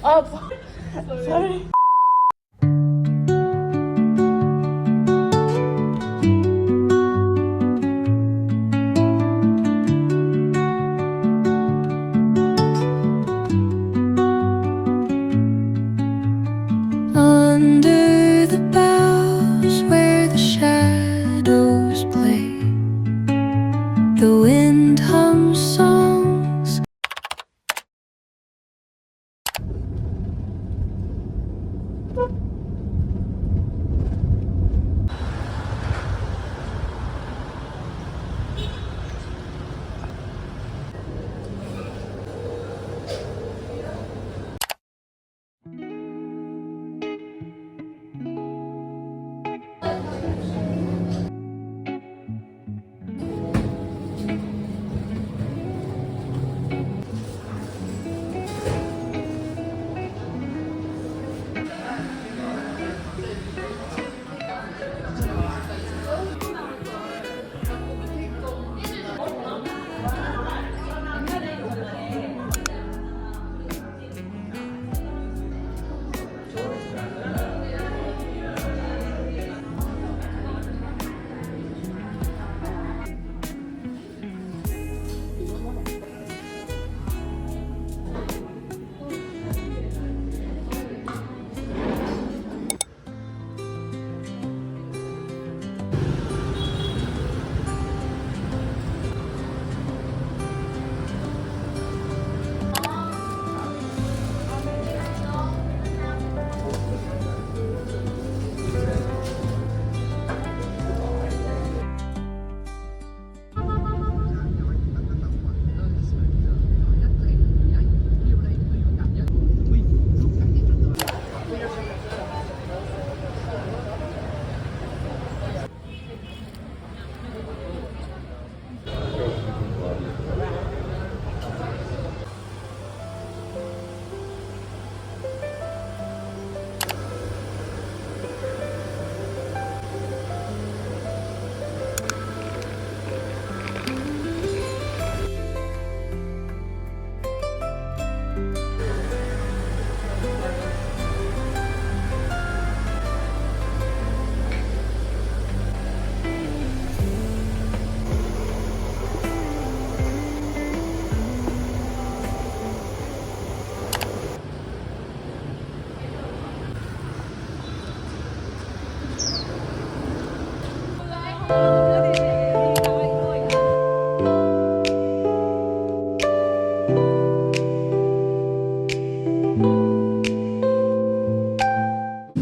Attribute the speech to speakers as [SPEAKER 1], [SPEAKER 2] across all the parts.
[SPEAKER 1] Oh, sorry.
[SPEAKER 2] Under the boughs where the shadows play, the wind hums songs.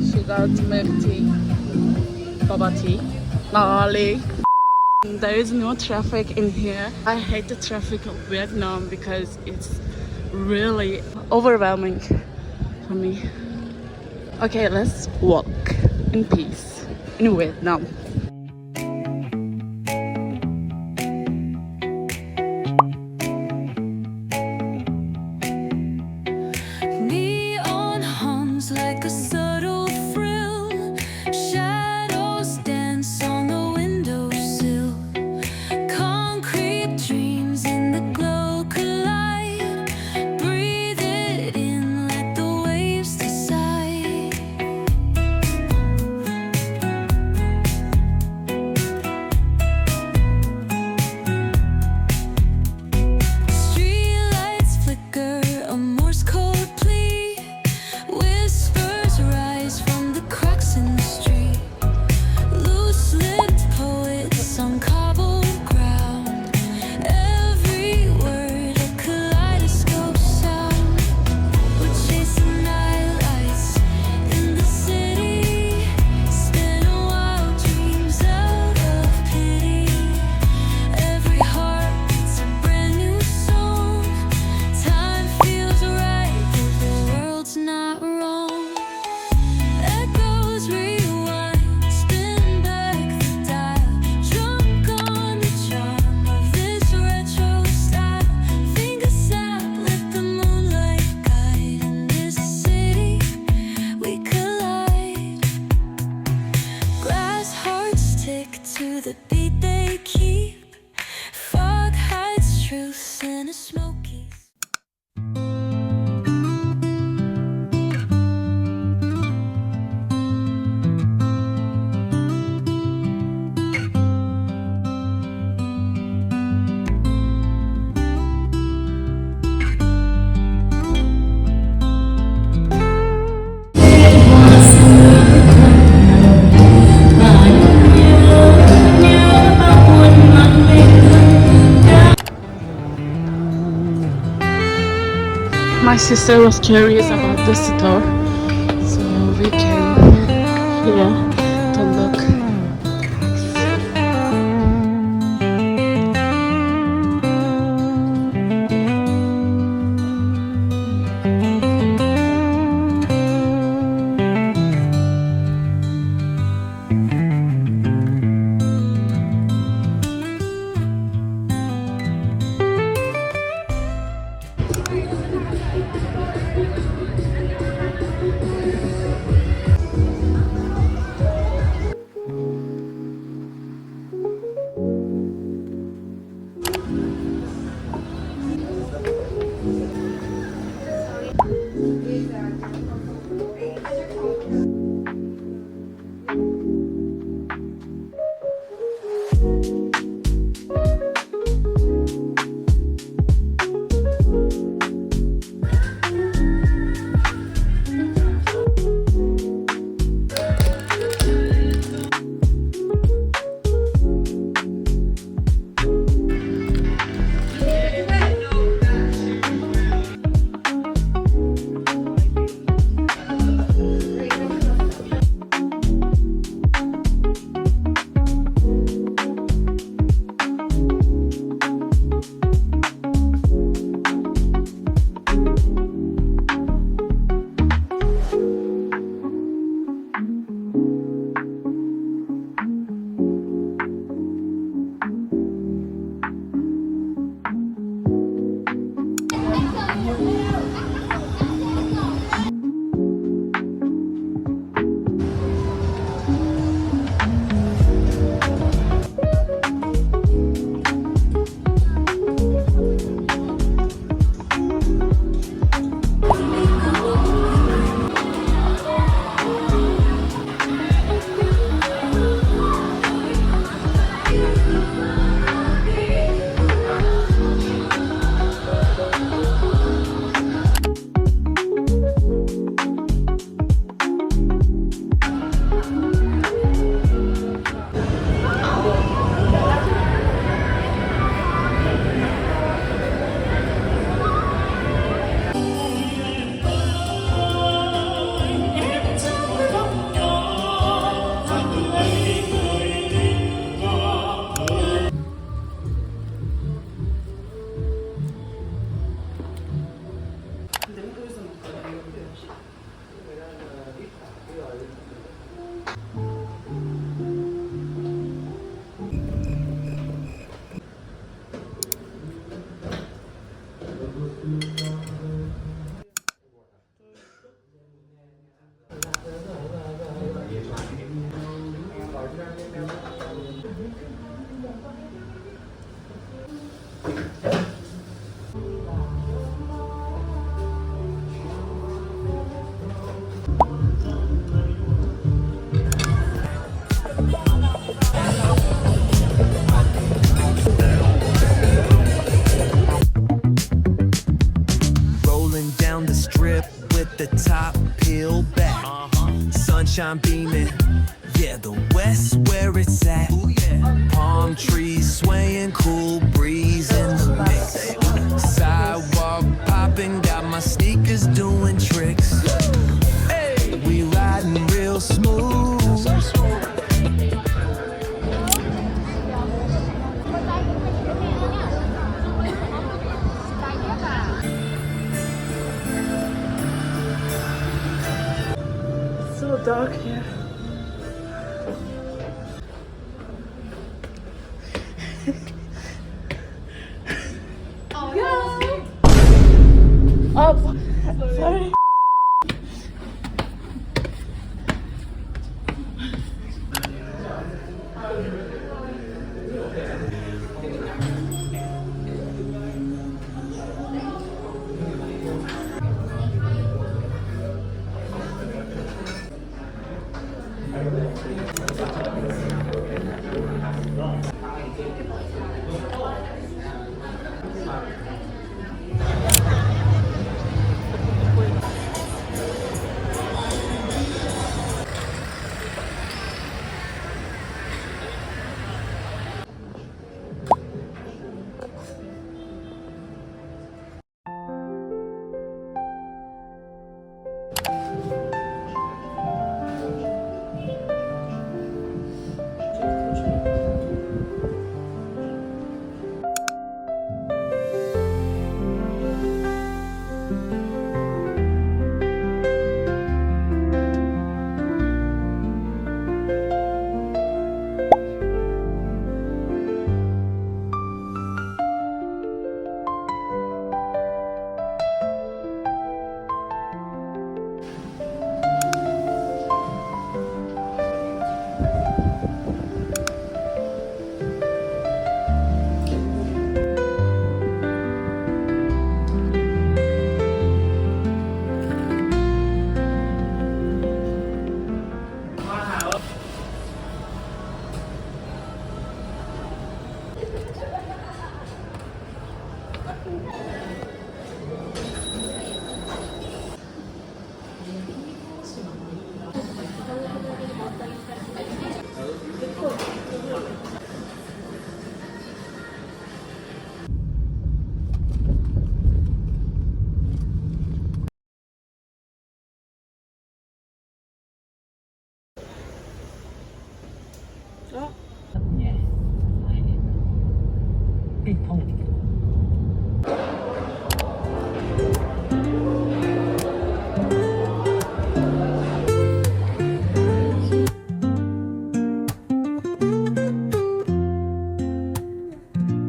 [SPEAKER 1] She got milk tea, bubble tea, Nali. There is no traffic in here. I hate the traffic of Vietnam because it's really overwhelming for me. Okay, let's walk in peace in Vietnam.
[SPEAKER 2] Neon hums like a subtle thrill. Shadows dance on the windowsill. Concrete dreams in the glow collide. Breathe it in, let the waves decide. Streetlights flicker, a Morse code plea. Whispers rise from the cracks in the street. Loose-lipped poets on cobbled ground. Every word a kaleidoscope sound. We're chasing nightlights in the city. Spinning wild dreams out of pity. Every heart beats a brand new song. Time feels right, but the world's not wrong. Echoes rewind, spin back the dial. Drunk on the charm of this retro style. Fingers snap, let the moonlight guide. In this city, we collide. Glass hearts tick to the beat they keep. Fog hides truth in a smoky.
[SPEAKER 1] My sister was curious about the store, so we came here to look.
[SPEAKER 3] the top peeled back. Sunshine beaming, yeah, the west where it's at. Palm trees swaying, cool breeze in the mix. Sidewalk popping, got my sneakers doing tricks. Hey, we riding real smooth.
[SPEAKER 1] So dark here. Up. Sorry.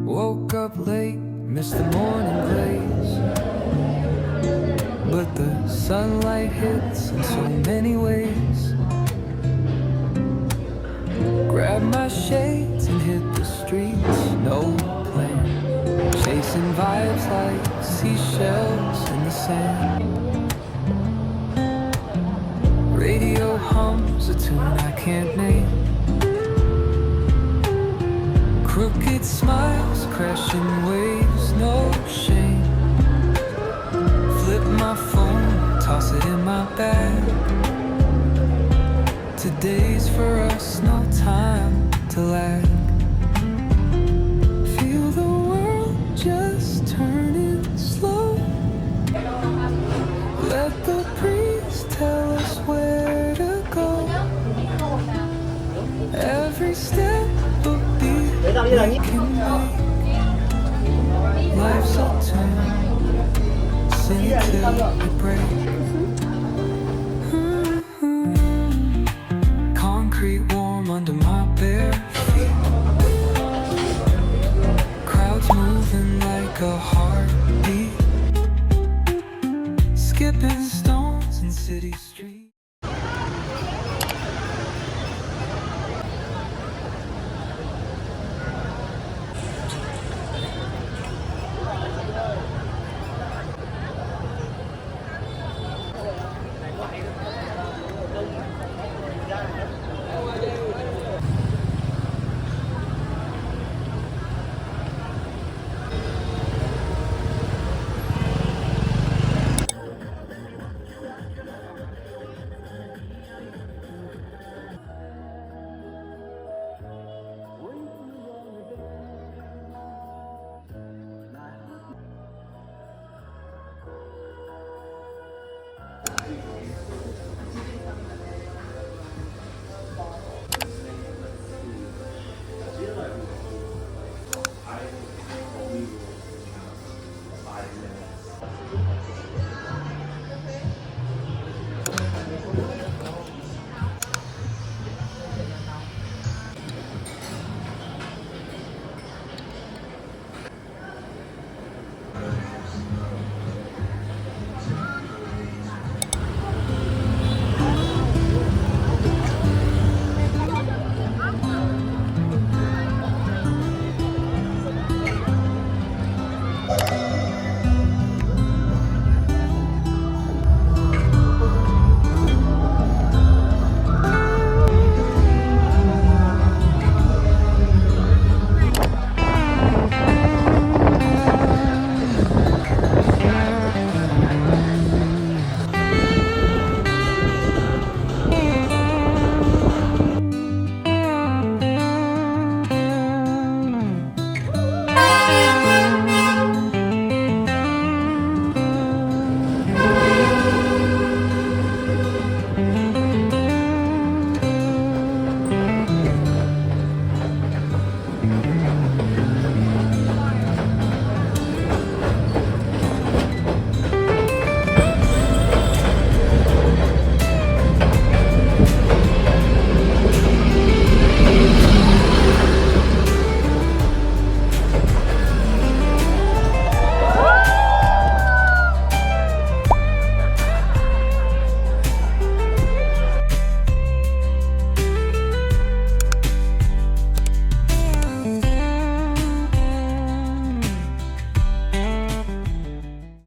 [SPEAKER 3] Woke up late, missed the morning blaze, but the sunlight hits in so many ways. Grabbed my shades and hit the streets, no plan, chasing vibes like seashells in the sand. Radio hums a tune I can't name. Crooked smiles, crashing waves, no shame. Flip my phone, toss it in my bag. Today's for us, no time to lag. Feel the world just turning slow. Let the breeze tell us where to go. Every step will be we can make. Life's a tune, sing it till we break. Concrete warm under my bare feet. Crowds moving like a heartbeat. Skipping stones in city streets.